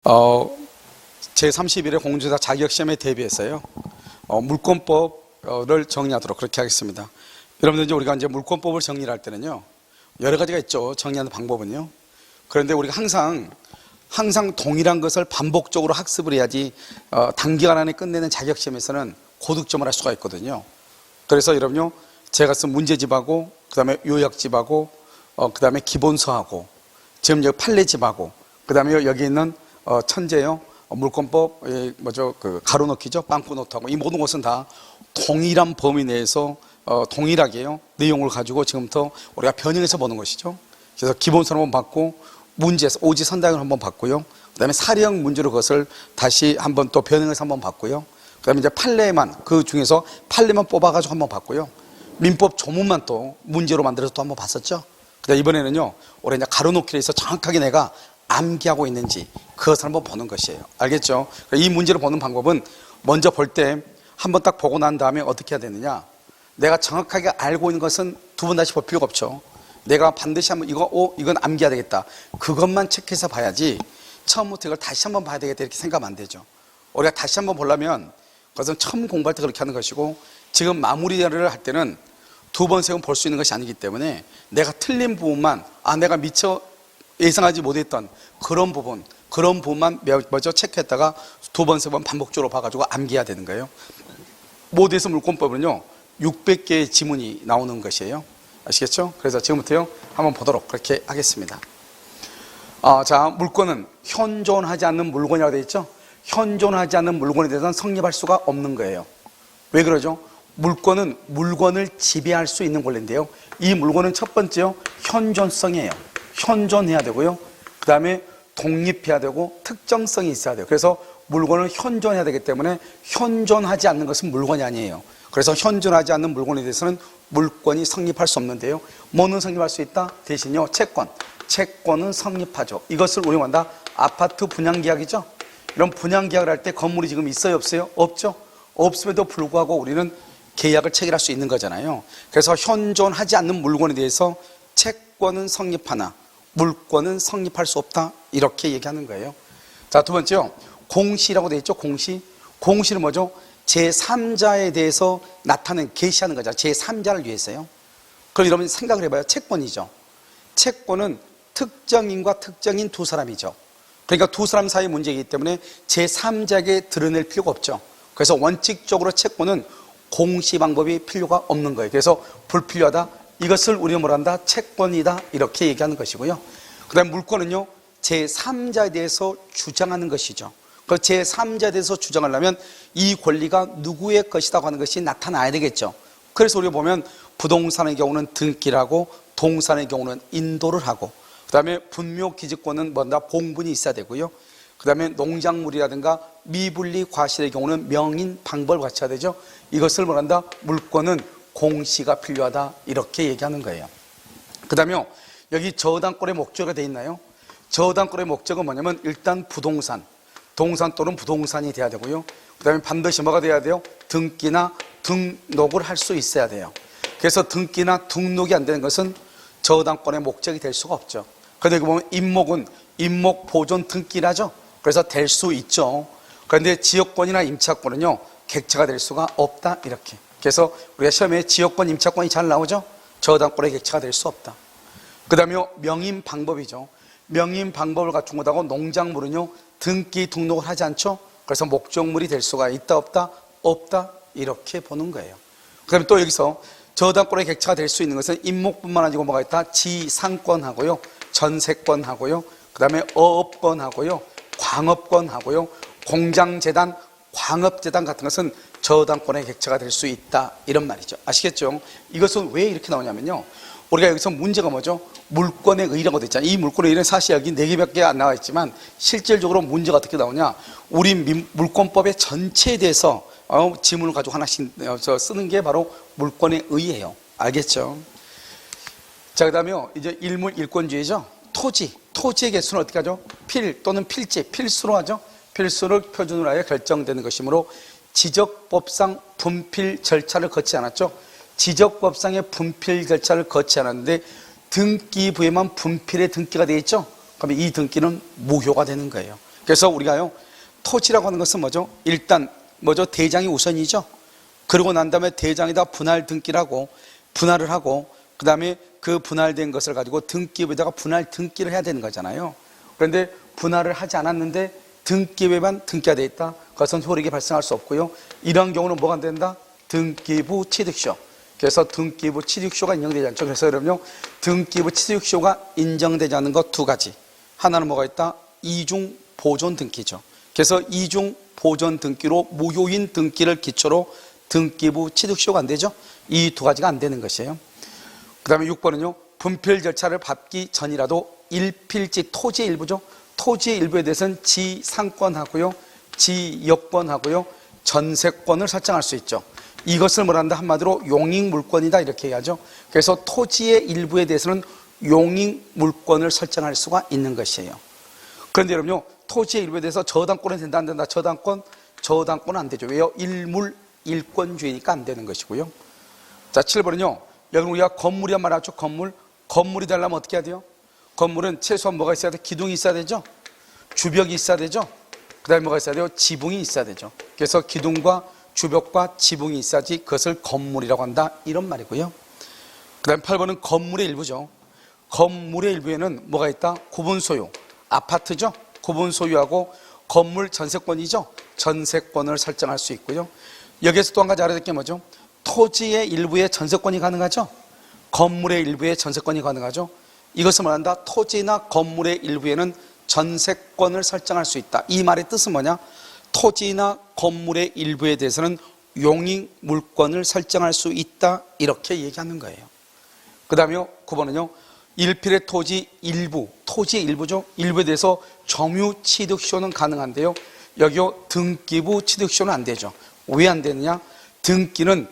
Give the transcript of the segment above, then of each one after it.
제31회 공중사 자격시험에 대비해서요, 물권법을 정리하도록 그렇게 하겠습니다. 여러분들, 이제 우리가 이제 물권법을 정리를 할 때는요, 여러 가지가 있죠. 정리하는 방법은요. 그런데 우리가 항상 동일한 것을 반복적으로 학습을 해야지, 단기간 안에 끝내는 자격시험에서는 고득점을 할 수가 있거든요. 그래서 여러분요, 제가 쓴 문제집하고, 그 다음에 요약집하고, 그 다음에 기본서하고, 지금 여기 판례집하고, 그 다음에 여기 있는 천재요, 물권법, 가로넣기죠, 빵꾸노트하고, 이 모든 것은 다 동일한 범위 내에서 동일하게요, 내용을 가지고 지금부터 우리가 변형해서 보는 것이죠. 그래서 기본서를 한번 받고, 문제에서 오지선다형을 한번 봤고요. 그 다음에 사례형 문제로 그것을 다시 한번 또 변형해서 한번 봤고요. 그 다음에 이제 판례만, 그 중에서 판례만 뽑아가지고 한번 봤고요. 민법 조문만 또 문제로 만들어서 또 한번 봤었죠. 그 다음에 이번에는요, 올해 이제 가로놓기를 해서 정확하게 내가 암기하고 있는지 그것을 한번 보는 것이에요. 알겠죠? 이 문제를 보는 방법은 먼저 볼 때 한번 딱 보고 난 다음에 어떻게 해야 되느냐, 내가 정확하게 알고 있는 것은 두 번 다시 볼 필요가 없죠. 내가 반드시 한번 이건 암기해야 되겠다, 그것만 체크해서 봐야지 처음부터 이걸 다시 한번 봐야 되겠다 이렇게 생각하면 안 되죠. 우리가 다시 한번 보려면 그것은 처음 공부할 때 그렇게 하는 것이고, 지금 마무리를 할 때는 두 번, 세 번 볼 수 있는 것이 아니기 때문에 내가 틀린 부분만, 내가 미처 예상하지 못했던 그런 부분만 먼저 체크했다가 두 번, 세 번 반복적으로 봐가지고 암기해야 되는 거예요. 모두에서 물권법은요, 600개의 지문이 나오는 것이에요. 아시겠죠? 그래서 지금부터요, 한번 보도록 그렇게 하겠습니다. 자, 물권은 현존하지 않는 물건이라고 되어 있죠? 현존하지 않는 물건에 대해서는 성립할 수가 없는 거예요. 왜 그러죠? 물권은 물건을 지배할 수 있는 권리인데요, 이 물건은 첫 번째요, 현존성이에요. 현존해야 되고요, 그 다음에 독립해야 되고 특정성이 있어야 돼요. 그래서 물건을 현존해야 되기 때문에 현존하지 않는 것은 물건이 아니에요. 그래서 현존하지 않는 물건에 대해서는 물권이 성립할 수 없는데요, 뭐는 성립할 수 있다? 대신요, 채권은 성립하죠. 이것을 우리가 말한다, 아파트 분양계약이죠. 이런 분양계약을 할 때 건물이 지금 있어요, 없어요? 없죠. 없음에도 불구하고 우리는 계약을 체결할 수 있는 거잖아요. 그래서 현존하지 않는 물건에 대해서 채권은 성립하나 물권은 성립할 수 없다, 이렇게 얘기하는 거예요. 자, 두 번째요, 공시라고 되어 있죠. 공시는 뭐죠? 제3자에 대해서 나타내는, 계시하는 거죠. 제3자를 위해서요. 그럼 여러분 생각을 해봐요. 채권이죠. 채권은 특정인과 특정인 두 사람이죠. 그러니까 두 사람 사이의 문제이기 때문에 제3자에게 드러낼 필요가 없죠. 그래서 원칙적으로 채권은 공시 방법이 필요가 없는 거예요. 그래서 불필요하다, 이것을 우리는 뭐란다? 채권이다, 이렇게 얘기하는 것이고요. 그 다음에 물권은요, 제3자에 대해서 주장하는 것이죠. 그 제3자에 대해서 주장하려면 이 권리가 누구의 것이라고 하는 것이 나타나야 되겠죠. 그래서 우리가 보면 부동산의 경우는 등기라고, 동산의 경우는 인도를 하고, 그 다음에 분묘기지권은 뭔가 봉분이 있어야 되고요. 그 다음에 농작물이라든가 미분리 과실의 경우는 명인 방법을 갖춰야 되죠. 이것을 뭐란다? 물권은 공시가 필요하다, 이렇게 얘기하는 거예요. 그 다음에 여기 저당권의 목적이 되어 있나요? 저당권의 목적은 뭐냐면 일단 부동산 또는 부동산이 돼야 되고요. 그 다음에 반드시 뭐가 돼야 돼요? 등기나 등록을 할 수 있어야 돼요. 그래서 등기나 등록이 안 되는 것은 저당권의 목적이 될 수가 없죠. 그런데 여기 보면 임목은 임목 보존 등기라죠. 그래서 될 수 있죠. 그런데 지역권이나 임차권은요, 객체가 될 수가 없다, 이렇게. 그래서 우리가 시험에 지역권, 임차권이 잘 나오죠. 저당권의 객체가 될 수 없다. 그 다음에 명인 방법이죠. 명인 방법을 갖춘 것하고 농작물은요, 등기 등록을 하지 않죠. 그래서 목적물이 될 수가 있다, 없다, 이렇게 보는 거예요. 그 다음에 또 여기서 저당권의 객체가 될 수 있는 것은 임목뿐만 아니고 뭐가 있다? 지상권하고요, 전세권하고요, 그 다음에 어업권하고요, 광업권하고요, 공장재단, 광업재단 같은 것은 저당권의 객체가 될 수 있다, 이런 말이죠. 아시겠죠? 이것은 왜 이렇게 나오냐면요, 우리가 여기서 문제가 뭐죠? 물권의 의의라고 되어 있잖아요. 이 물권의 의의는 사실 여기 4개밖에 안 나와 있지만 실질적으로 문제가 어떻게 나오냐, 우리 물권법의 전체에 대해서 지문을 가지고 하나씩 쓰는 게 바로 물권의 의의예요. 알겠죠? 자, 그 다음에 이제 일물 일권주의죠. 토지의 개수는 어떻게 하죠? 필 또는 필지, 필수로 하죠. 필수를 표준으로 하여 결정되는 것이므로 지적법상 분필 절차를 거치지 않았죠. 지적법상의 분필 절차를 거치지 않았는데 등기부에만 분필의 등기가 되어 있죠. 그러면 이 등기는 무효가 되는 거예요. 그래서 우리가요, 토지라고 하는 것은 뭐죠? 일단 뭐죠? 대장이 우선이죠. 그러고 난 다음에 대장에다 분할 등기라고 분할을 하고, 그 다음에 그 분할된 것을 가지고 등기부에다가 분할 등기를 해야 되는 거잖아요. 그런데 분할을 하지 않았는데 등기부에만 등기가 되어 있다. 그것은 효력이 발생할 수 없고요. 이런 경우는 뭐가 안 된다? 등기부 취득쇼. 그래서 등기부 취득쇼가 인정되지 않죠. 그래서 여러분요, 등기부 취득쇼가 인정되지 않는 것 두 가지. 하나는 뭐가 있다? 이중 보존 등기죠. 그래서 이중 보존 등기로 무효인 등기를 기초로 등기부 취득쇼가 안 되죠. 이 두 가지가 안 되는 것이에요. 그 다음에 6번은요, 분필 절차를 밟기 전이라도 일필지 토지의 일부죠. 토지의 일부에 대해서는 지상권하고요, 지역권하고요, 전세권을 설정할 수 있죠. 이것을 뭐란다? 한마디로 용익물권이다 이렇게 얘기하죠. 그래서 토지의 일부에 대해서는 용익물권을 설정할 수가 있는 것이에요. 그런데 여러분요, 토지의 일부에 대해서 저당권은 된다 안 된다? 저당권은 안 되죠. 왜요? 일물 일권주의니까 안 되는 것이고요. 자, 7번은요, 여러분 우리가 건물이란 말 하죠. 건물이 되려면 어떻게 해야 돼요? 건물은 최소한 뭐가 있어야 돼? 기둥이 있어야 되죠. 주벽이 있어야 되죠. 그 다음에 뭐가 있어야 돼요? 지붕이 있어야 되죠. 그래서 기둥과 주벽과 지붕이 있어야지 그것을 건물이라고 한다 이런 말이고요. 그 다음에 8번은 건물의 일부죠. 건물의 일부에는 뭐가 있다? 구분소유, 아파트죠. 구분소유하고 건물 전세권이죠. 전세권을 설정할 수 있고요. 여기에서 또 한 가지 알아야 될 게 뭐죠? 토지의 일부에 전세권이 가능하죠. 건물의 일부에 전세권이 가능하죠. 이것을 말한다. 토지나 건물의 일부에는 전세권을 설정할 수 있다. 이 말의 뜻은 뭐냐? 토지나 건물의 일부에 대해서는 용익물권을 설정할 수 있다 이렇게 얘기하는 거예요. 그 다음에 9번은요, 일필의 토지 일부, 토지의 일부죠. 일부에 대해서 점유 취득쇼는 가능한데요, 여기요 등기부 취득쇼는 안 되죠. 왜 안 되느냐? 등기는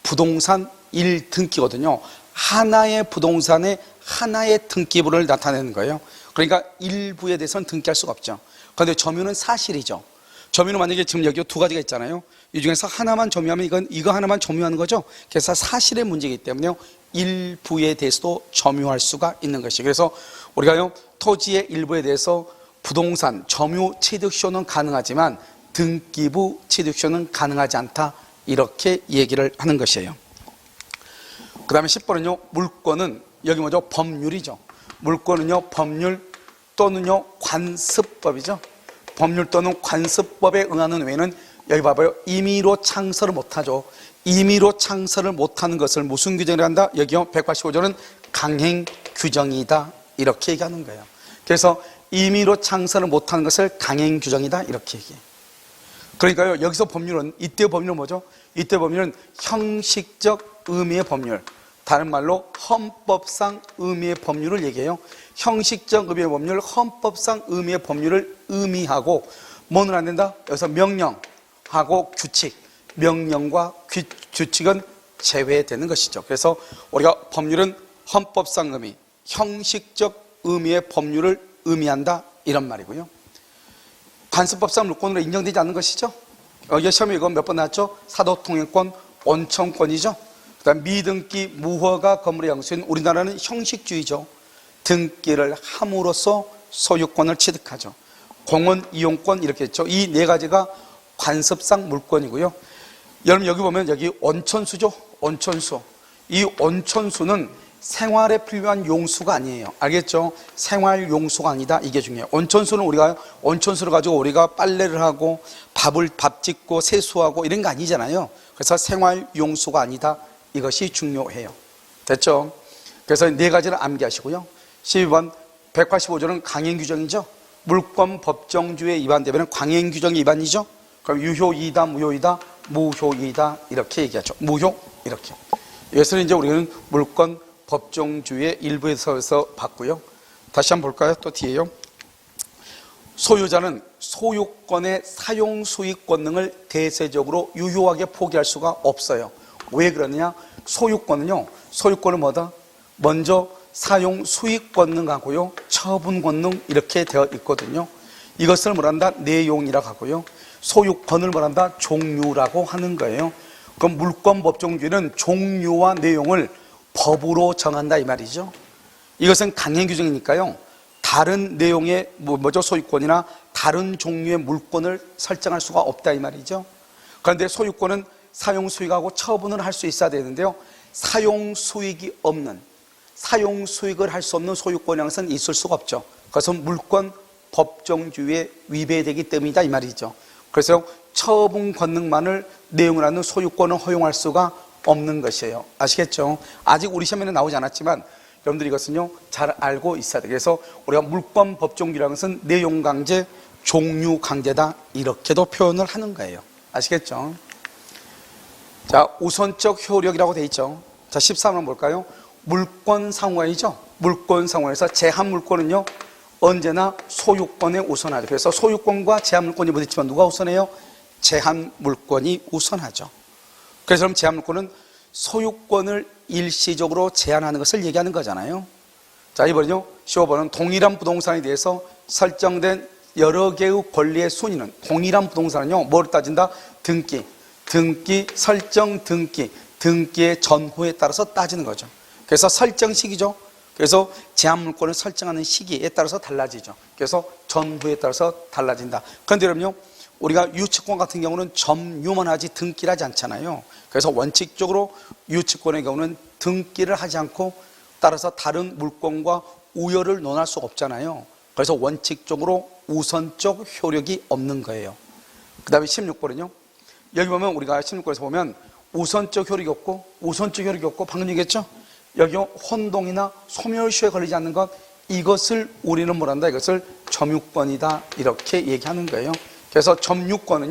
부동산 1등기거든요. 하나의 부동산에 하나의 등기부를 나타내는 거예요. 그러니까 일부에 대해서는 등기할 수가 없죠. 그런데 점유는 사실이죠. 점유는 만약에 지금 여기 두 가지가 있잖아요. 이 중에서 하나만 점유하면 이거 하나만 점유하는 거죠. 그래서 사실의 문제이기 때문에요, 일부에 대해서도 점유할 수가 있는 것이에요. 그래서 우리가요, 토지의 일부에 대해서 부동산 점유 취득쇼는 가능하지만 등기부 취득쇼는 가능하지 않다 이렇게 얘기를 하는 것이에요. 그 다음에 10번은요, 물권은 여기 뭐죠? 법률이죠. 물권은요, 법률 또는요 관습법이죠. 법률 또는 관습법에 응하는 외에는 여기 봐봐요, 임의로 창설을 못하죠. 임의로 창설을 못하는 것을 무슨 규정이라 한다? 여기요 185조는 강행 규정이다 이렇게 얘기하는 거예요. 그래서 임의로 창설을 못하는 것을 강행 규정이다 이렇게 얘기해요. 그러니까요, 여기서 법률은, 이때 법률은 뭐죠? 이때 법률은 형식적 의미의 법률, 다른 말로 헌법상 의미의 법률을 얘기해요. 형식적 의미의 법률, 헌법상 의미의 법률을 의미하고 뭐는 안 된다? 여기서 명령하고 규칙, 명령과 규칙은 제외되는 것이죠. 그래서 우리가 법률은 헌법상 의미, 형식적 의미의 법률을 의미한다 이런 말이고요. 관습법상 물권으로 인정되지 않는 것이죠. 여기 시험에 이건 몇 번 나왔죠? 사도통행권, 원청권이죠. 그 다음 미등기 무허가 건물의 양수인 우리나라는 형식주의죠. 등기를 함으로써 소유권을 취득하죠. 공원 이용권 이렇게 했죠. 이 네 가지가 관습상 물권이고요. 여러분 여기 보면 여기 온천수죠. 온천수. 이 온천수는 생활에 필요한 용수가 아니에요. 알겠죠? 생활 용수가 아니다. 이게 중요해요. 온천수는 온천수를 가지고 우리가 빨래를 하고 밥 짓고 세수하고 이런 거 아니잖아요. 그래서 생활 용수가 아니다. 이것이 중요해요. 됐죠? 그래서 네 가지를 암기하시고요. 12번 185조는 강행 규정이죠. 물권 법정주의에 위반되면 강행 규정이 위반이죠. 그럼 유효이다, 무효이다, 무효이다 이렇게 얘기하죠. 무효 이렇게. 이것은 이제 우리는 물권 법정주의의 일부에서 봤고요. 다시 한번 볼까요? 또 뒤에요. 소유자는 소유권의 사용 수익 권능을 대세적으로 유효하게 포기할 수가 없어요. 왜 그러느냐? 소유권은 뭐다? 먼저 사용 수익 권능하고요, 처분 권능 이렇게 되어 있거든요. 이것을 뭐란다? 내용이라고 하고요. 소유권을 뭐란다? 종류라고 하는 거예요. 그럼 물권 법정주의는 종류와 내용을 법으로 정한다 이 말이죠. 이것은 강행 규정이니까요, 다른 내용의 소유권이나 다른 종류의 물권을 설정할 수가 없다 이 말이죠. 그런데 소유권은 사용 수익하고 처분을 할 수 있어야 되는데요, 사용 수익이 없는, 사용 수익을 할 수 없는 소유권이라는 것은 있을 수가 없죠. 그것은 물권 법정주의에 위배되기 때문이다 이 말이죠. 그래서 처분 권능만을 내용을 하는 소유권을 허용할 수가 없는 것이에요. 아시겠죠? 아직 우리 시험에는 나오지 않았지만 여러분들이 이것은요 잘 알고 있어야 돼요. 그래서 우리가 물권 법정주의라는 것은 내용 강제, 종류 강제다 이렇게도 표현을 하는 거예요. 아시겠죠? 자, 우선적 효력이라고 돼 있죠. 자, 13번 볼까요? 물권 상호이죠. 물권 상호에서 제한 물권은요 언제나 소유권에 우선하죠. 그래서 소유권과 제한 물권이 부딪히면 누가 우선해요? 제한 물권이 우선하죠. 그래서 그럼 제한 물권은 소유권을 일시적으로 제한하는 것을 얘기하는 거잖아요. 자, 이번에요 15번은 동일한 부동산에 대해서 설정된 여러 개의 권리의 순위는, 동일한 부동산은요 뭐를 따진다? 등기, 설정 등기의 전후에 따라서 따지는 거죠. 그래서 설정 시기죠. 그래서 제한 물권을 설정하는 시기에 따라서 달라지죠. 그래서 전후에 따라서 달라진다. 그런데 여러분요, 우리가 유치권 같은 경우는 점유만 하지 등기를 하지 않잖아요. 그래서 원칙적으로 유치권의 경우는 등기를 하지 않고 따라서 다른 물권과 우열을 논할 수가 없잖아요. 그래서 원칙적으로 우선적 효력이 없는 거예요. 그 다음에 16번은요, 여기 보면 우리가 16번에서 보면 우선적 효력이 없고 방금 얘기했죠? 여기 혼동이나 소멸시효에 걸리지 않는 것, 이것을 우리는 뭐란다? 이것을 점유권이다 이렇게 얘기하는 거예요. 그래서 점유권은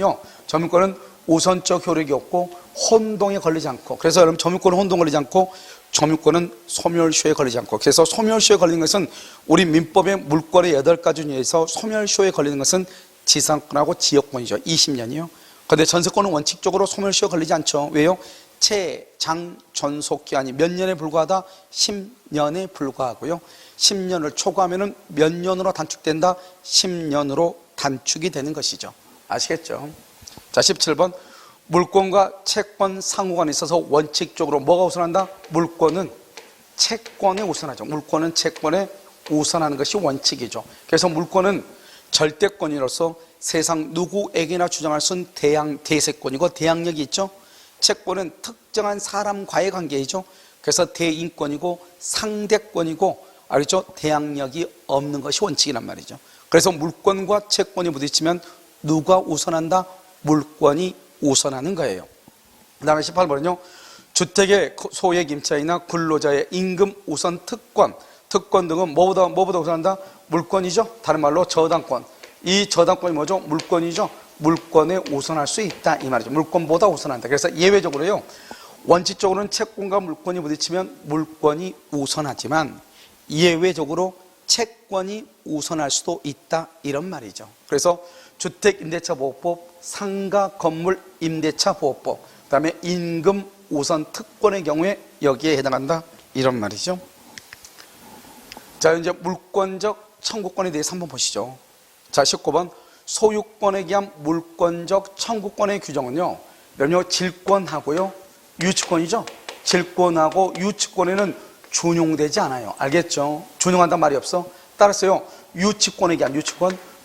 우선적 효력이 없고 혼동에 걸리지 않고, 그래서 여러분 점유권은 혼동 걸리지 않고 점유권은 소멸시효에 걸리지 않고, 그래서 소멸시효에 걸리는 것은 우리 민법의 물권의 8가지 중에서 소멸시효에 걸리는 것은 지상권하고 지역권이죠. 20년이요. 그런데 전세권은 원칙적으로 소멸시효에 걸리지 않죠. 왜요? 장, 전속 기한이 몇 년에 불과하다? 10년에 불과하고요. 10년을 초과하면 몇 년으로 단축된다? 10년으로 단축이 되는 것이죠. 아시겠죠? 자, 17번. 물권과 채권 상호간에 있어서 원칙적으로 뭐가 우선한다? 물권은 채권에 우선하죠. 물권은 채권에 우선하는 것이 원칙이죠. 그래서 물권은 절대권으로서 세상 누구에게나 주장할 수 있는 대세권이고 대항력이 있죠. 채권은 특정한 사람과의 관계이죠. 그래서 대인권이고 상대권이고, 알겠죠? 대항력이 없는 것이 원칙이란 말이죠. 그래서 물권과 채권이 부딪히면 누가 우선한다? 물권이 우선하는 거예요. 그 다음에 18번은요, 주택의 소액 임차인이나 근로자의 임금 우선 특권 등은 뭐보다 우선한다? 물권이죠. 다른 말로 저당권. 이 저당권이 뭐죠? 물권이죠. 물권에 우선할 수 있다 이 말이죠. 물권보다 우선한다. 그래서 예외적으로요, 원칙적으로는 채권과 물권이 부딪히면 물권이 우선하지만 예외적으로 채권이 우선할 수도 있다 이런 말이죠. 그래서 주택임대차보호법, 상가건물임대차보호법, 그 다음에 임금 우선 특권의 경우에 여기에 해당한다 이런 말이죠. 자, 이제 물권적 청구권에 대해서 한번 보시죠. 자, 19번. 소유권에 기한 물권적 청구권의 규정은요, 여러분요, 질권하고요 유치권이죠. 질권하고 유치권에는 준용되지 않아요. 알겠죠? 준용한다는 말이 없어. 따라서요, 유치권에 기한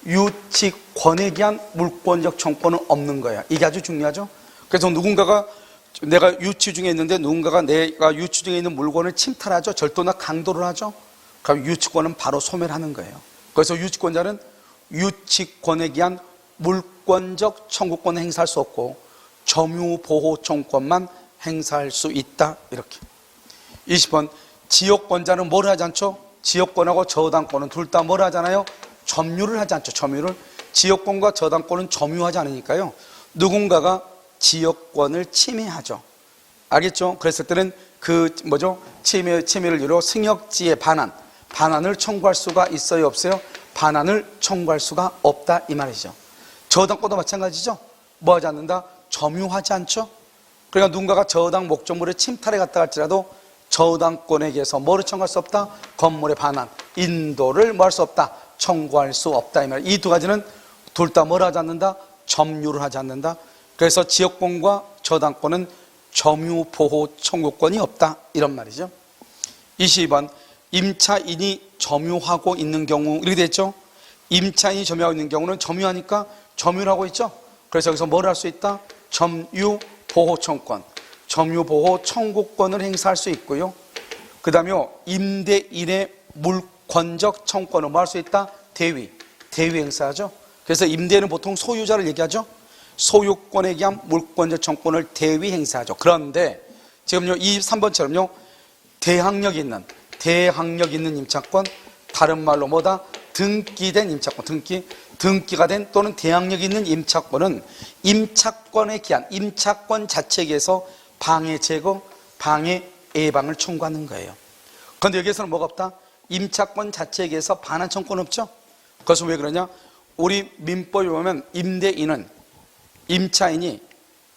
유치권에 기한 물권적 청구권은 없는 거야. 이게 아주 중요하죠. 그래서 누군가가 내가 유치 중에 있는데 누군가가 내가 유치 중에 있는 물건을 침탈하죠. 절도나 강도를 하죠. 그럼 유치권은 바로 소멸하는 거예요. 그래서 유치권자는 유치권에 기한 물권적 청구권을 행사할 수 없고 점유보호 청구권만 행사할 수 있다 이렇게. 20번. 지역권자는 뭘 하지 않죠? 지역권하고 저당권은 둘 다 뭘 하잖아요? 점유를 하지 않죠. 점유를. 지역권과 저당권은 점유하지 않으니까요, 누군가가 지역권을 침해하죠. 알겠죠? 그랬을 때는 침해를 이유로 승역지의 반환을 청구할 수가 있어요, 없어요? 반환을 청구할 수가 없다 이 말이죠. 저당권도 마찬가지죠. 뭐 하지 않는다? 점유하지 않죠. 그러니까 누군가가 저당 목적물을 침탈해 갔다 할지라도 저당권에게서 뭐를 청구할 수 없다? 건물의 반환, 인도를 뭐 할 수 없다? 청구할 수 없다 이 말이에요. 이 두 가지는 둘 다 뭘 하지 않는다? 점유를 하지 않는다. 그래서 지역권과 저당권은 점유보호 청구권이 없다 이런 말이죠. 22번. 임차인이 점유하고 있는 경우 이렇게 됐죠. 임차인이 점유하고 있는 경우는 점유하니까 점유를 하고 있죠. 그래서 여기서 뭘 할 수 있다? 점유보호청권, 점유보호 청구권을 행사할 수 있고요. 그 다음에 임대인의 물권적 청권을 뭐 할 수 있다? 대위 행사하죠. 그래서 임대인은 보통 소유자를 얘기하죠. 소유권에 의한 물권적 청권을 대위 행사하죠. 그런데 지금요, 이 3번처럼요, 대항력 있는 임차권, 다른 말로 뭐다? 등기된 임차권, 등기가 된 또는 대항력 있는 임차권은 임차권에 기한 임차권 자체에 의해서 방해 제거, 방해 예방을 청구하는 거예요. 그런데 여기에서는 뭐가 없다? 임차권 자체에 의해서 반환 청구는 없죠. 그것은 왜 그러냐? 우리 민법에 보면 임차인이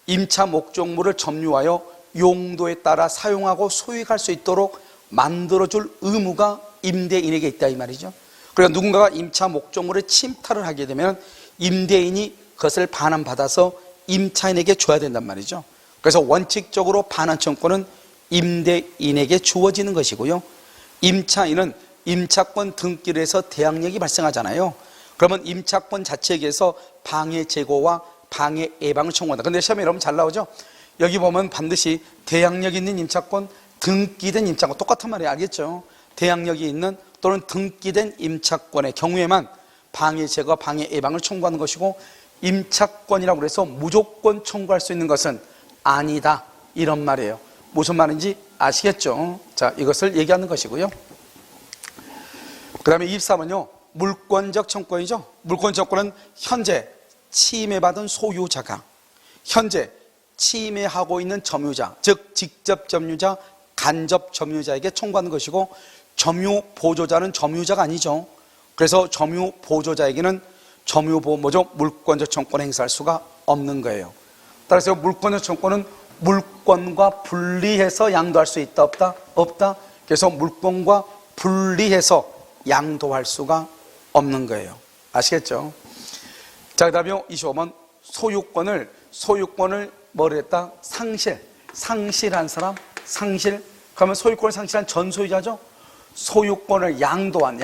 임차 목적물을 점유하여 용도에 따라 사용하고 소유할 수 있도록 만들어줄 의무가 임대인에게 있다 이 말이죠. 그러니까 누군가가 임차 목적물을 침탈을 하게 되면 임대인이 그것을 반환받아서 임차인에게 줘야 된단 말이죠. 그래서 원칙적으로 반환 청구는 임대인에게 주어지는 것이고요. 임차인은 임차권 등기를 해서 대항력이 발생하잖아요. 그러면 임차권 자체에 의해서 방해 제거와 방해 예방을 청구한다. 근데 시험에 여러분 잘 나오죠? 여기 보면 반드시 대항력 있는 임차권, 등기된 임차권 똑같은 말이에요. 알겠죠? 대항력이 있는 또는 등기된 임차권의 경우에만 방해 제거, 방해 예방을 청구하는 것이고 임차권이라고 해서 무조건 청구할 수 있는 것은 아니다. 이런 말이에요. 무슨 말인지 아시겠죠? 자, 이것을 얘기하는 것이고요. 그 다음에 24번요. 물권적 청구권이죠. 물권적 청구권은 현재 침해받은 소유자가 현재 침해하고 있는 점유자, 즉 직접 점유자, 간접 점유자에게 청구하는 것이고 점유 보조자는 점유자가 아니죠. 그래서 점유 보조자에게는 물권적 청구권을 행사할 수가 없는 거예요. 따라서 물권적 청구권은 물권과 분리해서 양도할 수 있다 없다? 없다. 그래서 물권과 분리해서 양도할 수가 없는 거예요. 아시겠죠? 자, 그 다음에 25번 소유권을 뭐를 했다? 상실한 사람, 그러면 소유권을 상실한 전 소유자죠. 소유권을 양도한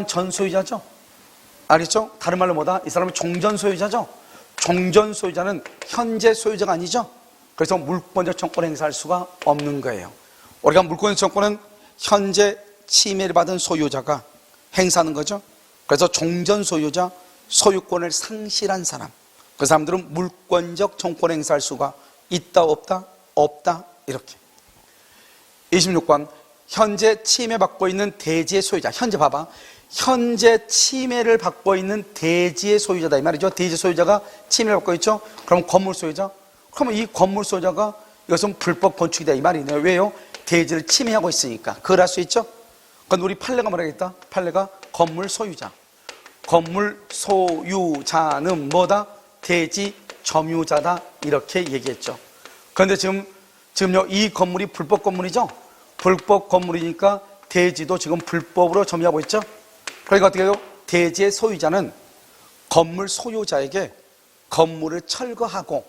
전 소유자죠. 알겠죠? 다른 말로 뭐다? 이 사람은 종전 소유자죠. 종전 소유자는 현재 소유자가 아니죠. 그래서 물권적 청구권을 행사할 수가 없는 거예요. 우리가 물권적 청구권은 현재 침해를 받은 소유자가 행사하는 거죠. 그래서 종전 소유자, 소유권을 상실한 사람, 그 사람들은 물권적 청구권을 행사할 수가 있다 없다? 없다. 이렇게. 26번 현재 침해받고 있는 대지의 소유자. 현재 봐봐. 현재 침해를 받고 있는 대지의 소유자다 이 말이죠. 대지 소유자가 침해를 받고 있죠. 그럼 건물 소유자. 그러면 이 건물 소유자가 이것은 불법 건축이다 이 말이네요. 왜요? 대지를 침해하고 있으니까. 그걸 할 수 있죠. 그럼 우리 판례가 뭐라겠다? 판례가 건물 소유자. 건물 소유자는 뭐다? 대지 점유자다 이렇게 얘기했죠. 그런데 지금요 이 건물이 불법 건물이죠. 불법 건물이니까 대지도 지금 불법으로 점유하고 있죠. 그러니까 어떻게 해요? 대지의 소유자는 건물 소유자에게 건물을 철거하고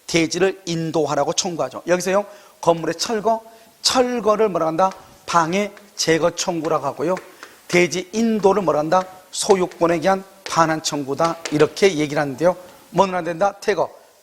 대지를 인도하라고 청구하죠. 여기서요 건물의 철거를 뭐라 한다? 방해 제거 청구라고 하고요. 대지 인도를 뭐라 한다? 소유권에 의한 반환 청구다 이렇게 얘기를 하는데요. 뭐는 안 된다?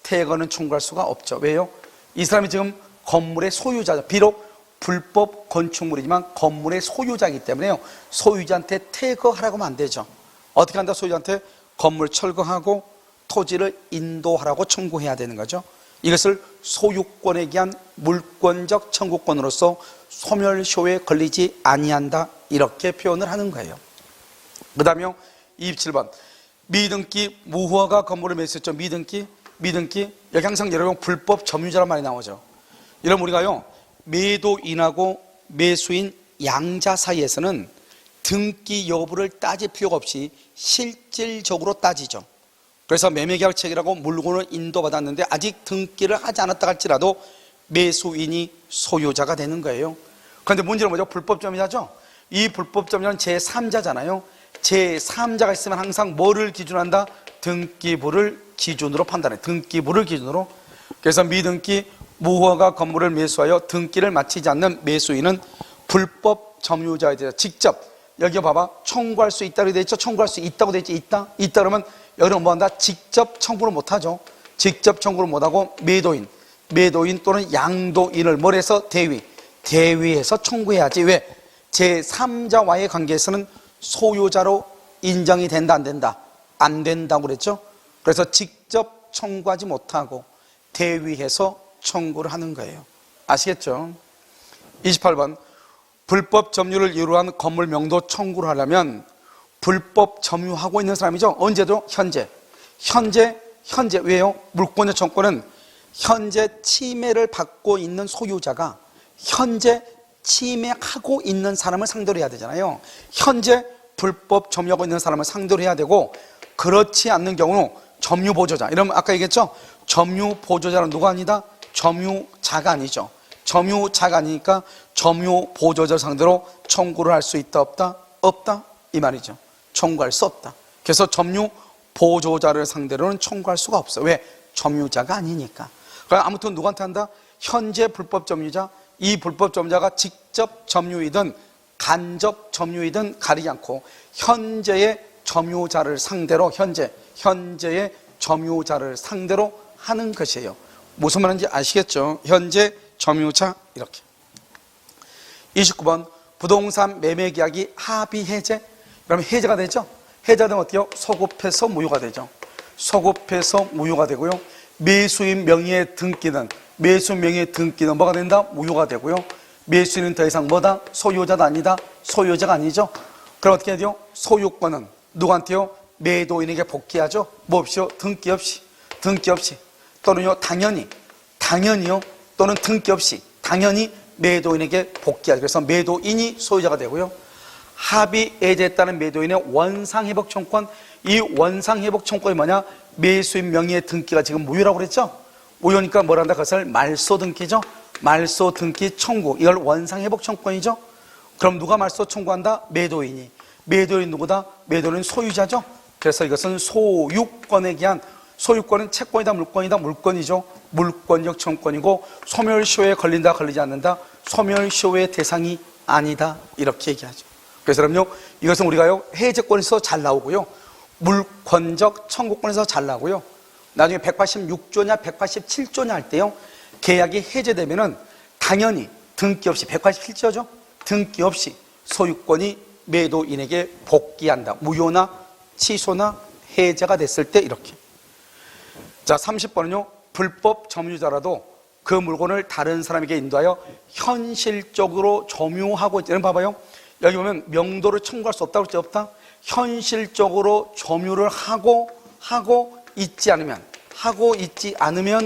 퇴거는 청구할 수가 없죠. 왜요? 이 사람이 지금 건물의 소유자죠. 비록 불법 건축물이지만 건물의 소유자이기 때문에요. 소유자한테 퇴거하라고 하면 안 되죠. 어떻게 한다? 소유자한테 건물 철거하고 토지를 인도하라고 청구해야 되는 거죠. 이것을 소유권에 의한 물권적 청구권으로서 소멸시효에 걸리지 아니한다 이렇게 표현을 하는 거예요. 그 다음에 27번 미등기 무허가 건물을 매수했죠. 미등기 여기 항상 여러분 불법 점유자란 말이 나오죠. 여러분 우리가요 매도인하고 매수인 양자 사이에서는 등기 여부를 따질 필요가 없이 실질적으로 따지죠. 그래서 매매계약 체결하고 물건을 인도받았는데 아직 등기를 하지 않았다 할지라도 매수인이 소유자가 되는 거예요. 그런데 문제는 뭐죠? 불법 점유자죠. 이 불법 점유자는 제3자잖아요. 제3자가 있으면 항상 뭐를 기준으로 한다? 등기부를 기준으로 판단해. 등기부를 기준으로. 그래서 미등기 무허가 건물을 매수하여 등기를 마치지 않는 매수인은 불법 점유자에 대해서 직접, 여기 봐봐, 청구할 수 있다고 되어 있죠. 청구할 수 있다고 되어 있죠. 있다 그러면 여기는 뭐 한다? 직접 청구를 못하죠. 직접 청구를 못하고 매도인 또는 양도인을 뭘 해서? 대위해서 청구해야지. 왜? 제3자와의 관계에서는 소유자로 인정이 된다 안 된다? 안 된다고 그랬죠. 그래서 직접 청구하지 못하고 대위해서 청구를 하는 거예요. 아시겠죠? 28번, 불법 점유를 이유로 한 건물 명도 청구를 하려면 불법 점유하고 있는 사람이죠. 언제도 현재 왜요? 물권의 청구는 현재 침해를 받고 있는 소유자가 현재 침해하고 있는 사람을 상대로 해야 되잖아요. 현재 불법 점유하고 있는 사람을 상대로 해야 되고, 그렇지 않는 경우는 점유보조자, 이러면 아까 얘기했죠. 점유보조자는 누가 아니다? 점유자가 아니죠. 점유자가 아니니까 점유보조자를 상대로 청구를 할 수 있다 없다? 없다 이 말이죠. 청구할 수 없다. 그래서 점유보조자를 상대로는 청구할 수가 없어. 왜? 점유자가 아니니까. 그럼 아무튼 누구한테 한다? 현재 불법 점유자, 이 불법 점유자가 직접 점유이든 간접 점유이든 가리지 않고 현재의 점유자를 상대로, 현재의 점유자를 상대로 하는 것이에요. 무슨 말인지 아시겠죠? 현재 점유자, 이렇게. 29번, 부동산 매매 계약이 합의 해제. 그러면 해제가 되죠? 해제되면 어때요? 소급해서 무효가 되죠. 소급해서 무효가 되고요. 매수인 명의의 등기는 뭐가 된다? 무효가 되고요. 매수인은 더 이상 뭐다? 소유자가 아니다? 소유자가 아니죠. 그럼 어떻게 해야 돼요? 소유권은 누구한테요? 매도인에게 복귀하죠. 뭐 없이요? 등기 없이 또는요 당연히요, 또는 등기 없이 당연히 매도인에게 복귀하죠. 그래서 매도인이 소유자가 되고요. 합의 해제했다는 매도인의 원상회복 청구권, 이 원상회복 청구권이 뭐냐? 매수인 명의의 등기가 지금 무효라고 그랬죠. 무효니까 뭘 한다? 그것을 말소등기죠. 말소등기 청구, 이걸 원상회복 청구권이죠. 그럼 누가 말소 청구한다? 매도인이. 매도인 누구다? 매도인은 소유자죠. 그래서 이것은 소유권에 기한, 소유권은 채권이다 물권이다? 물권이죠. 물권적 청구권이고, 소멸시효에 걸린다 걸리지 않는다? 소멸시효의 대상이 아니다, 이렇게 얘기하죠. 그래서 그럼요, 이것은 우리가요 해제권에서 잘 나오고요, 물권적 청구권에서 잘 나오고요, 나중에 186조냐 187조냐 할 때요 계약이 해제되면은 당연히 등기 없이, 187조죠, 등기 없이 소유권이 매도인에게 복귀한다. 무효나 취소나 해제가 됐을 때 이렇게. 자, 30번은요, 불법 점유자라도 그 물건을 다른 사람에게 인도하여 현실적으로 점유하고 있는, 봐봐요. 여기 보면 명도를 청구할 수 없다고 했지? 없다? 현실적으로 점유를 하고 있지 않으면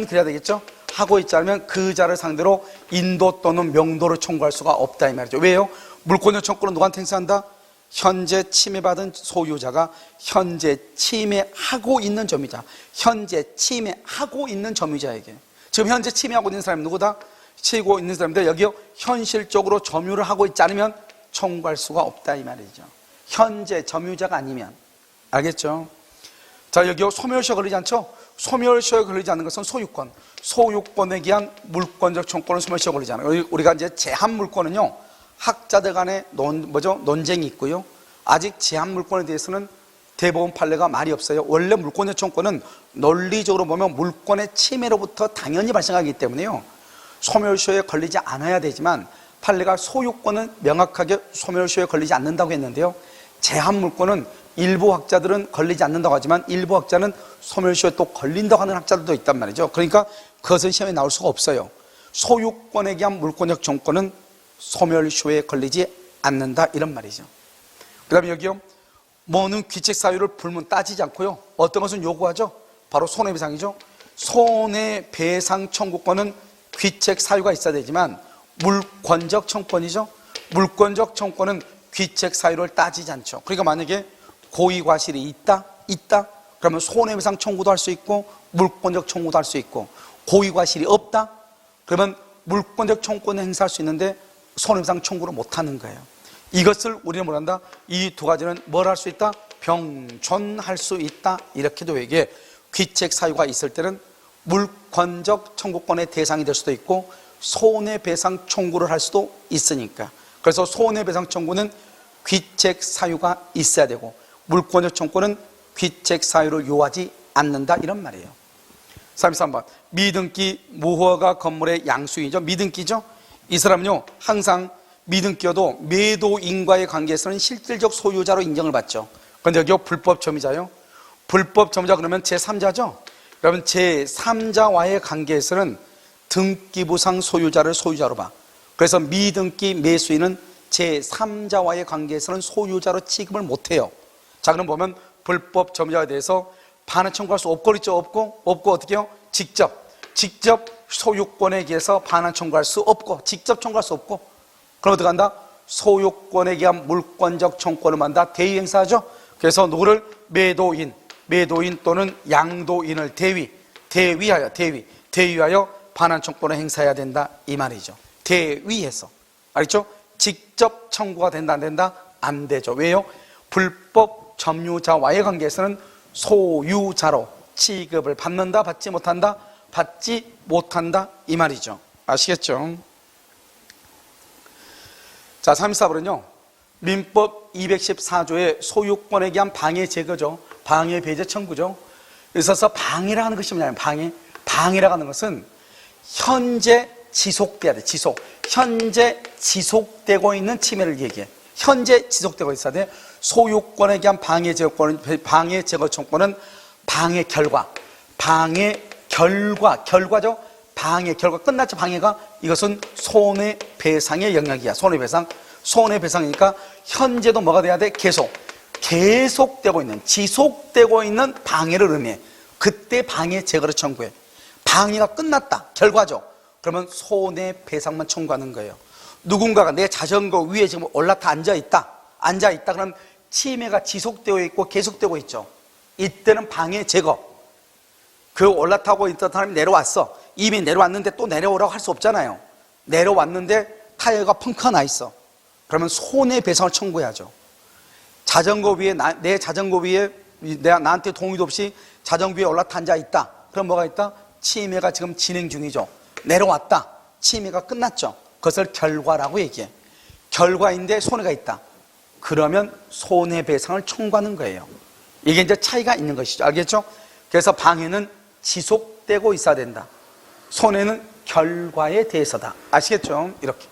그래야 되겠죠? 하고 있지 않으면 그 자를 상대로 인도 또는 명도를 청구할 수가 없다 이 말이죠. 왜요? 물권적 청구는 누구한테 행사한다? 현재 침해받은 소유자가 현재 침해하고 있는 점유자, 현재 침해하고 있는 점유자에게. 지금 현재 침해하고 있는 사람이 누구다? 치고 있는 사람인데 여기요 현실적으로 점유를 하고 있지 않으면 청구할 수가 없다 이 말이죠. 현재 점유자가 아니면. 알겠죠? 자, 여기요 소멸시효 걸리지 않죠? 소멸시효에 걸리지 않는 것은 소유권에 기한 물권적 청구권은 소멸시효 걸리지 않아요. 우리가 이제 제한물권은요 학자들 간에 논쟁이 있고요, 아직 제한물권에 대해서는 대법원 판례가 말이 없어요. 원래 물권적 청구권은 논리적으로 보면 물권의 침해로부터 당연히 발생하기 때문에요 소멸시효에 걸리지 않아야 되지만, 판례가 소유권은 명확하게 소멸시효에 걸리지 않는다고 했는데요, 제한물권은 일부 학자들은 걸리지 않는다고 하지만 일부 학자는 소멸시효에 또 걸린다고 하는 학자들도 있단 말이죠. 그러니까 그것은 시험에 나올 수가 없어요. 소유권에 기한 물권적 청구권은 소멸시효에 걸리지 않는다 이런 말이죠. 그 다음에 여기요, 뭐는 귀책 사유를 불문 따지지 않고요, 어떤 것은 요구하죠? 바로 손해배상이죠. 손해배상 청구권은 귀책 사유가 있어야 되지만 물권적 청구권이죠. 물권적 청구권은 귀책 사유를 따지지 않죠. 그러니까 만약에 고의과실이 있다 그러면 손해배상 청구도 할 수 있고 물권적 청구도 할 수 있고, 고의과실이 없다 그러면 물권적 청구권을 행사할 수 있는데 손해배상 청구를 못하는 거예요. 이것을 우리는 뭐란다? 이 두 가지는 뭘 할 수 있다? 병존할 수 있다. 이렇게도 얘기해. 귀책 사유가 있을 때는 물권적 청구권의 대상이 될 수도 있고 손해배상 청구를 할 수도 있으니까. 그래서 손해배상 청구는 귀책 사유가 있어야 되고 물권적 청구는 귀책 사유를 요하지 않는다 이런 말이에요. 33번 미등기 무허가 건물의 양수인이죠. 미등기죠. 이 사람은요 항상 미등기여도 매도인과의 관계에서는 실질적 소유자로 인정을 받죠. 그런데 여기 불법 점유자요. 불법 점유자 그러면 제3자죠. 여러분 제3자와의 관계에서는 등기부상 소유자를 소유자로 봐. 그래서 미등기 매수인은 제3자와의 관계에서는 소유자로 취급을 못해요. 자 그럼 보면 불법 점유자에 대해서 반환 청구할 수 없고 있죠. 없고 어떻게 해요? 직접 소유권에 의해서 반환 청구할 수 없고 직접 청구할 수 없고 그럼 어떻게 한다? 소유권에 의한 물권적 청구권을 만다 대위 행사하죠. 그래서 누구를 매도인 또는 양도인을 대위하여 반환 청구권을 행사해야 된다 이 말이죠. 대위해서 알겠죠? 직접 청구가 된다 안 된다? 안 되죠. 왜요? 불법 점유자와의 관계에서는 소유자로 취급을 받는다 받지 못한다? 받지 못한다 이 말이죠. 아시겠죠? 자 34번은요 민법 214조의 소유권에 의한 방해 제거죠. 방해 배제 청구죠. 있어서 방해라고 하는 것이 뭐냐면 방해라고 하는 것은 현재 지속돼야 돼. 현재 지속되고 있는 침해를 얘기해. 현재 지속되고 있어야 돼. 소유권에 의한 방해 제거 청구는 방해 결과죠. 방해 결과 끝났죠. 방해가 이것은 손해배상의 영역이야. 손해배상이니까 현재도 뭐가 돼야 돼? 지속되고 있는 방해를 의미해. 그때 방해 제거를 청구해. 방해가 끝났다. 결과죠. 그러면 손해배상만 청구하는 거예요. 누군가가 내 자전거 위에 지금 올라타 앉아있다. 그럼 침해가 지속되어 있고 계속되고 있죠. 이때는 방해 제거. 그 올라타고 있던 사람이 내려왔어. 이미 내려왔는데 또 내려오라고 할 수 없잖아요. 내려왔는데 타이어가 펑크가 나 있어. 그러면 손해배상을 청구해야죠. 내 자전거 위에 내가 나한테 동의도 없이 자전거 위에 올라타 앉아 있다. 그럼 뭐가 있다? 침해가 지금 진행 중이죠. 내려왔다. 침해가 끝났죠. 그것을 결과라고 얘기해. 결과인데 손해가 있다. 그러면 손해배상을 청구하는 거예요. 이게 이제 차이가 있는 것이죠. 알겠죠? 그래서 방해는 지속되고 있어야 된다. 손해는 결과에 대해서다. 아시겠죠? 이렇게.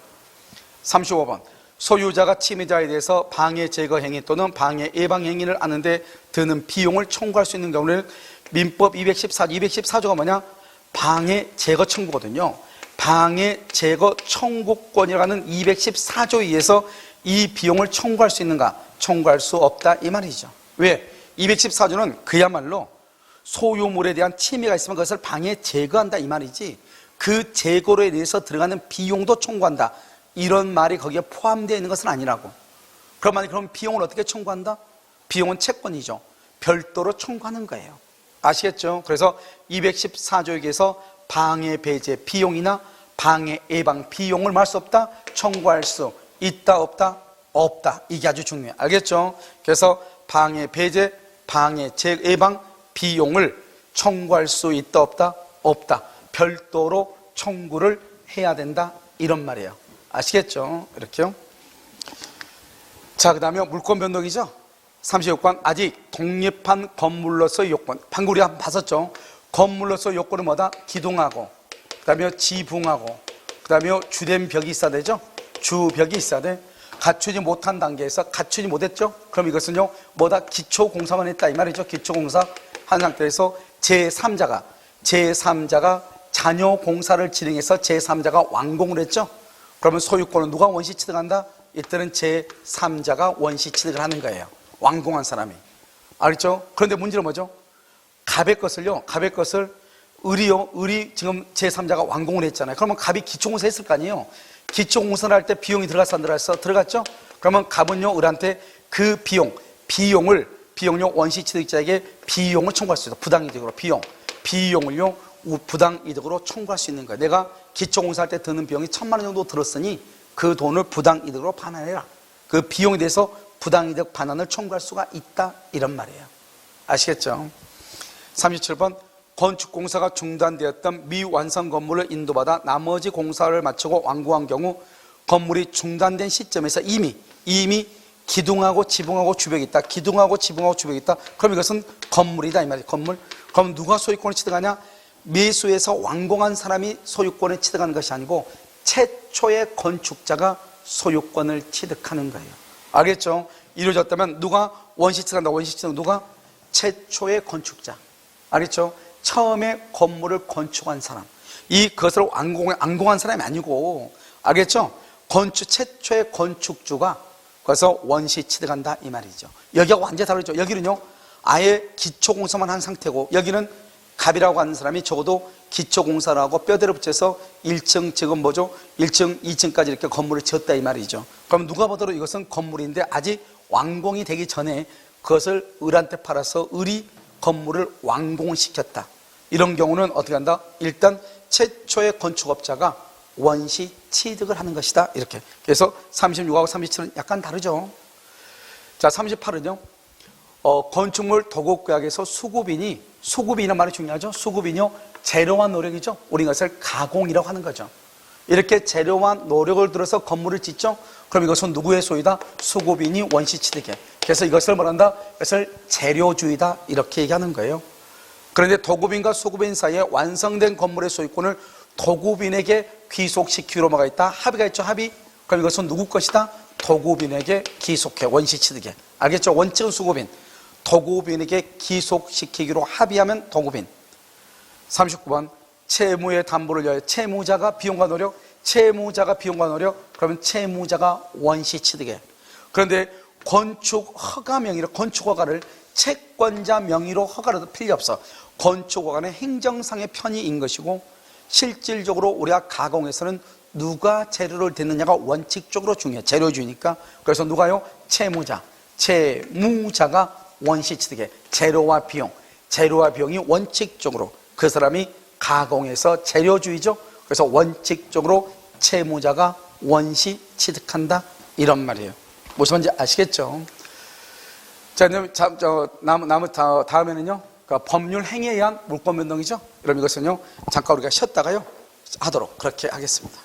35번. 소유자가 침해자에 대해서 방해 제거 행위 또는 방해 예방 행위를 하는데 드는 비용을 청구할 수 있는 경우는 민법 214조가 뭐냐? 방해 제거 청구거든요. 방해 제거 청구권이라고 하는 214조에 의해서 이 비용을 청구할 수 있는가? 청구할 수 없다 이 말이죠. 왜? 214조는 그야말로 소유물에 대한 침해가 있으면 그것을 방해 제거한다 이 말이지 그 제거로 인해서 들어가는 비용도 청구한다 이런 말이 거기에 포함되어 있는 것은 아니라고. 그럼 비용을 어떻게 청구한다? 비용은 채권이죠. 별도로 청구하는 거예요. 아시겠죠? 그래서 214조에 의해서 방해 배제 비용이나 방해 예방 비용을 말 수 없다? 청구할 수 있다 없다? 없다. 이게 아주 중요해요. 알겠죠? 그래서 방해 배제, 방해 예방 비용을 청구할 수 있다 없다? 없다. 별도로 청구를 해야 된다 이런 말이에요. 아시겠죠? 이렇게요. 자, 그 다음에 물권 변동이죠. 36권 아직 독립한 건물로서의 요건. 방금 우리가 한번 봤었죠. 건물로서의 요건은 뭐다? 기둥하고 그 다음에 지붕하고 그 다음에 주된 벽이 있어야 되죠. 주벽이 있어야 돼. 갖추지 못한 단계에서 갖추지 못했죠. 그럼 이것은요 뭐다? 기초공사만 했다 이 말이죠. 기초공사 한 상태에서 제3자가 잔여 공사를 진행해서 제3자가 완공을 했죠. 그러면 소유권은 누가 원시 취득한다? 이때는 제3자가 원시 취득을 하는 거예요. 완공한 사람이. 알겠죠? 그런데 문제는 뭐죠? 갑의 것을 을이 지금 제3자가 완공을 했잖아요. 그러면 갑이 기초공사 했을 거 아니에요? 기초공사를 할 때 비용이 들어갔어 안 들어갔어? 들어갔죠? 그러면 갑은요 을한테 그 비용을요 원시 취득자에게 비용을 청구할 수 있어. 부당이득으로 비용을요 부당이득으로 청구할 수 있는 거야. 내가 기초공사할 때 드는 비용이 1,000만 원 정도 들었으니 그 돈을 부당이득으로 반환해라. 그 비용에 대해서 부당이득 반환을 청구할 수가 있다 이런 말이에요. 아시겠죠? 37번 건축공사가 중단되었던 미완성 건물을 인도받아 나머지 공사를 마치고 완공한 경우 건물이 중단된 시점에서 이미 기둥하고 지붕하고 주벽이 있다. 기둥하고 지붕하고 주벽이 있다. 그럼 이것은 건물이다 이 말이에요. 건물. 그럼 누가 소유권을 취득하냐? 매수에서 완공한 사람이 소유권을 취득하는 것이 아니고 최초의 건축자가 소유권을 취득하는 거예요. 알겠죠? 이루어졌다면 누가 원시 취득한다. 원시 취득 누가? 최초의 건축자. 알겠죠? 처음에 건물을 건축한 사람. 그것을 완공한 사람이 아니고, 알겠죠? 최초의 건축주가 그래서 원시 취득한다 이 말이죠. 여기하고 완전히 다르죠. 여기는요 아예 기초공사만 한 상태고, 여기는 갑이라고 하는 사람이 적어도 기초공사를 하고 뼈대를 붙여서 1층 지금 1층 2층까지 이렇게 건물을 지었다 이 말이죠. 그럼 누가 보더라도 이것은 건물인데 아직 완공이 되기 전에 그것을 을한테 팔아서 을이 건물을 완공시켰다. 이런 경우는 어떻게 한다? 일단 최초의 건축업자가 원시 취득을 하는 것이다. 이렇게. 그래서 36하고 37은 약간 다르죠. 자, 38은요. 건축물 도급계약에서 수급인이란 말이 중요하죠. 수급인이요. 재료와 노력이죠. 우리 이것을 가공이라고 하는 거죠. 이렇게 재료와 노력을 들어서 건물을 짓죠. 그럼 이것은 누구의 소유다? 수급인이 원시 취득해. 그래서 이것을 뭐란다? 이것을 재료주의다. 이렇게 얘기하는 거예요. 그런데 도급인과 수급인 사이에 완성된 건물의 소유권을 도급인에게 귀속시키기로 뭐가 있다? 합의가 있죠. 합의. 그럼 이것은 누구 것이다? 도급인에게 귀속해. 원시 취득해. 알겠죠? 원칙은 수급인. 도급인에게 귀속시키기로 합의하면 도급인. 39번 채무의 담보를 위하여 채무자가 비용과 노력. 그러면 채무자가 원시 취득해. 그런데 건축 허가 명의로 건축 허가를 채권자 명의로 허가라도 필요 없어. 건축 허가는 행정상의 편의인 것이고, 실질적으로 우리가 가공에서는 누가 재료를 댔느냐가 원칙적으로 중요해. 재료주의니까. 그래서 누가요? 채무자가 원시 취득해. 재료와 비용이 원칙적으로 그 사람이 가공해서 재료주의죠. 그래서 원칙적으로 채무자가 원시 취득한다 이런 말이에요. 무슨 말인지 아시겠죠? 자, 다음에는요. 그러니까 법률 행위에 의한 물권 변동이죠. 그럼 이것은요 잠깐 우리가 쉬었다가요 하도록 그렇게 하겠습니다.